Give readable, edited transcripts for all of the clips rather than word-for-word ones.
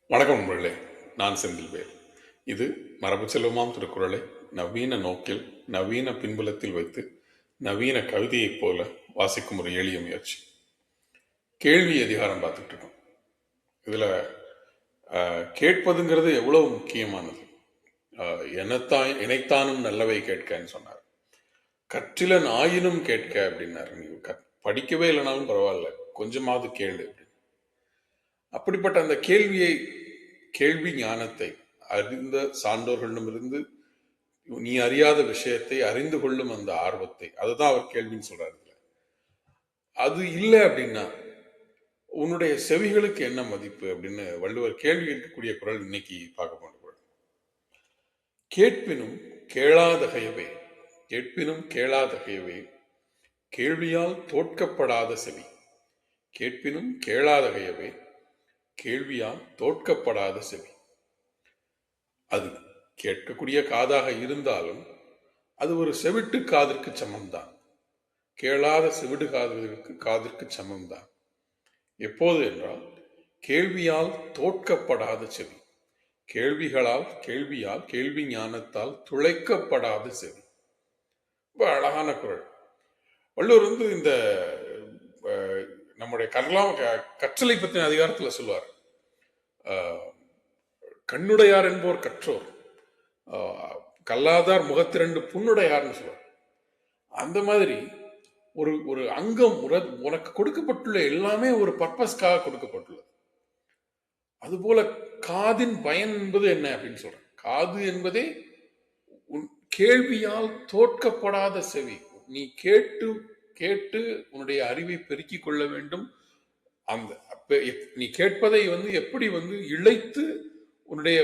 வணக்கம் நண்பர்களே, நான் செந்தில்வேல். இது மரபு செல்வமாம் திருக்குறளை நவீன நோக்கில், நவீன பின்புலத்தில் வைத்து, நவீன கவிதையைப் போல வாசிக்கும் ஒரு எளிய முயற்சி. கேள்வி அதிகாரம் பார்த்துட்டு இருக்கோம். இதுல கேட்பதுங்கிறது எவ்வளவு முக்கியமானது. இணைத்தானும் நல்லவை கேட்கன்னு சொன்னார். கற்றிலன் ஆயினும் கேட்க அப்படின்னாரு. நீ படிக்கவே இல்லைனாலும் பரவாயில்ல, கொஞ்சமாவது கேளு அப்படின்னு. அப்படிப்பட்ட அந்த கேள்வி ஞானத்தை அறிந்த சான்றோர்களிடமிருந்து நீ அறியாத விஷயத்தை அறிந்து கொள்ளும் அந்த ஆர்வத்தை, அதுதான் அவர் கேள்வின்னு சொல்றாரு. அது இல்லை அப்படின்னா உன்னுடைய செவிகளுக்கு என்ன மதிப்பு அப்படின்னு வள்ளுவர் கேள்வி கேட்கக்கூடிய குரல் இன்னைக்கு பார்க்க போன குரல். கேட்பினும் கேளாதகையவே, கேட்பினும் கேளாதகையவே, கேள்வியால் தோற்கப்படாத செவி. கேட்பினும் கேளாதகையவே, கேள்வியால் தோற்கப்படாத செவி. அது கேட்கக்கூடிய காதாக இருந்தாலும் அது ஒரு செவிட்டு காதிற்கு சமம்தான். கேளாத செவிடு காதிற்கு சமம்தான். எப்போது என்றால் கேள்வியால் தோற்கப்படாத செவி. கேள்வியால் கேள்வி ஞானத்தால் துளைக்கப்படாத செவி. ரொம்ப அழகான குரல். வள்ளுவர் இந்த நம்முடைய கற்றலை பற்றின அதிகாரத்துல சொல்லுவார். கண்ணுடையார் என்போர் கற்றோர், கல்லாதார் முகத்திரண்டு புண்ணுடையார்னு சொல்லுவார். அந்த மாதிரி ஒரு அங்கம் உனக்கு கொடுக்கப்பட்டுள்ள எல்லாமே ஒரு பர்பஸ்க்காக கொடுக்கப்பட்டுள்ளது. அதுபோல காதின் பயன் என்பது என்ன அப்படின்னு சொல்றேன். காது என்பதே கேள்வியால் தோற்கப்படாத செவி. நீ கேட்டு கேட்டு உன்னுடைய அறிவை பெருக்கிக் கொள்ள வேண்டும். அந்த நீ கேட்பதை எப்படி இழைத்து உன்னுடைய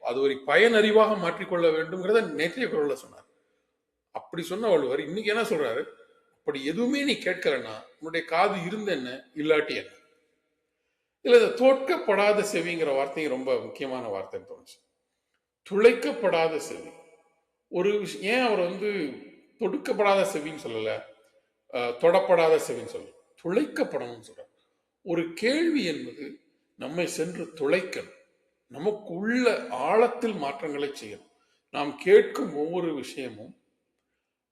அது ஒரு பயன் அறிவாக மாற்றிக்கொள்ள வேண்டும்ங்கிறத நேற்றைய குரல்ல சொன்னார். அப்படி சொன்ன வள்ளுவர் இன்னைக்கு என்ன சொல்றாரு? அப்படி எதுவுமே நீ கேட்கலன்னா உன்னுடைய காது இருந்த என்ன, இல்லாட்டி என்ன. இல்ல, தோற்கப்படாத செவிங்கிற வார்த்தையும் ரொம்ப முக்கியமான வார்த்தைன்னு தோணுச்சு. துளைக்கப்படாத செவி. ஒரு விஷயம் ஏன் அவர் தொடுக்கப்படாத செவின்னு சொல்லல, தொடப்படாத செவின்னு சொல்லல, துளைக்கப்படணும்னு சொல்ற. ஒரு கேள்வி என்பது நம்மை சென்று துளைக்கணும், நமக்கு உள்ள ஆழத்தில் மாற்றங்களை செய்யணும். நாம் கேட்கும் ஒவ்வொரு விஷயமும்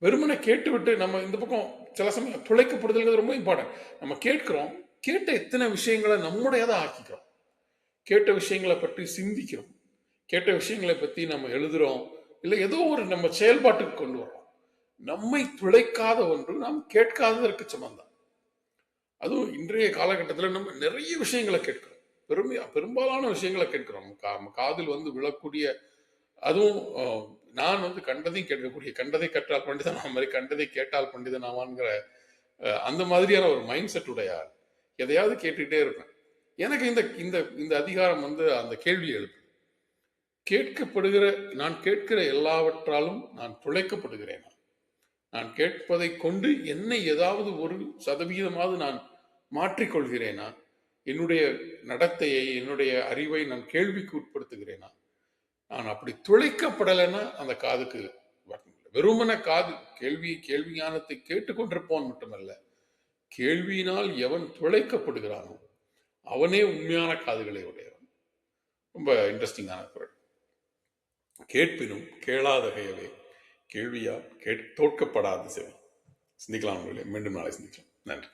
வெறுமனை கேட்டுவிட்டு நம்ம இந்த பக்கம் சில சமயம் துளைக்கப்படுதல் ரொம்ப இம்பார்ட்டன்ட். நம்ம கேட்கிறோம், கேட்ட எத்தனை விஷயங்களை நம்முடையதான் ஆக்கிக்கிறோம். கேட்ட விஷயங்களை பற்றி சிந்திக்கிறோம், கேட்ட விஷயங்களை பற்றி நம்ம எழுதுறோம், இல்லை ஏதோ ஒரு நம்ம செயல்பாட்டுக்கு கொண்டு வரோம். நம்மை துளைக்காத ஒன்று நாம் கேட்காததற்கு சமந்தான். அதுவும் இன்றைய காலகட்டத்தில் நம்ம நிறைய விஷயங்களை கேட்கிறோம், பெரும்பாலான விஷயங்களை கேட்கிறோம். காதில் விழக்கூடிய, அதுவும் நான் கண்டதையும் கேட்கக்கூடிய, கண்டதை கற்றால் பண்டிதன் மாதிரி கண்டதை கேட்டால் பண்டிதன் ஆவான்ங்கிற அந்த மாதிரியான ஒரு மைண்ட் செட் உடையார். எதையாவது கேட்டுக்கிட்டே இருப்பேன். எனக்கு இந்த அதிகாரம் அந்த கேள்வியை எழுப்பு. கேட்கப்படுகிற, நான் கேட்கிற எல்லாவற்றாலும் நான் துளைக்கப்படுகிறேன். நான் கேட்பதை கொண்டு என்னை ஏதாவது 1% நான் மாற்றிக்கொள்கிறேனா? என்னுடைய நடத்தையை, என்னுடைய அறிவை நான் கேள்விக்கு உட்படுத்துகிறேனா? நான் அப்படி துளைக்கப்படலைன்னா அந்த காதுக்கு வெறுமன காது கேள்வி ஞானத்தை கேட்டுக்கொண்டிருப்போன் மட்டுமல்ல, கேள்வியினால் எவன் துளைக்கப்படுகிறானோ அவனே உண்மையான காதுகளை உடையவன். ரொம்ப இன்ட்ரெஸ்டிங்கான குரல். கேட்பினும் கேளாதகையவே, கேள்வியால் தோற்கப்படாத செவி. சிந்திக்கலாம். மீண்டும் நாளை சிந்திக்கலாம். நன்றி.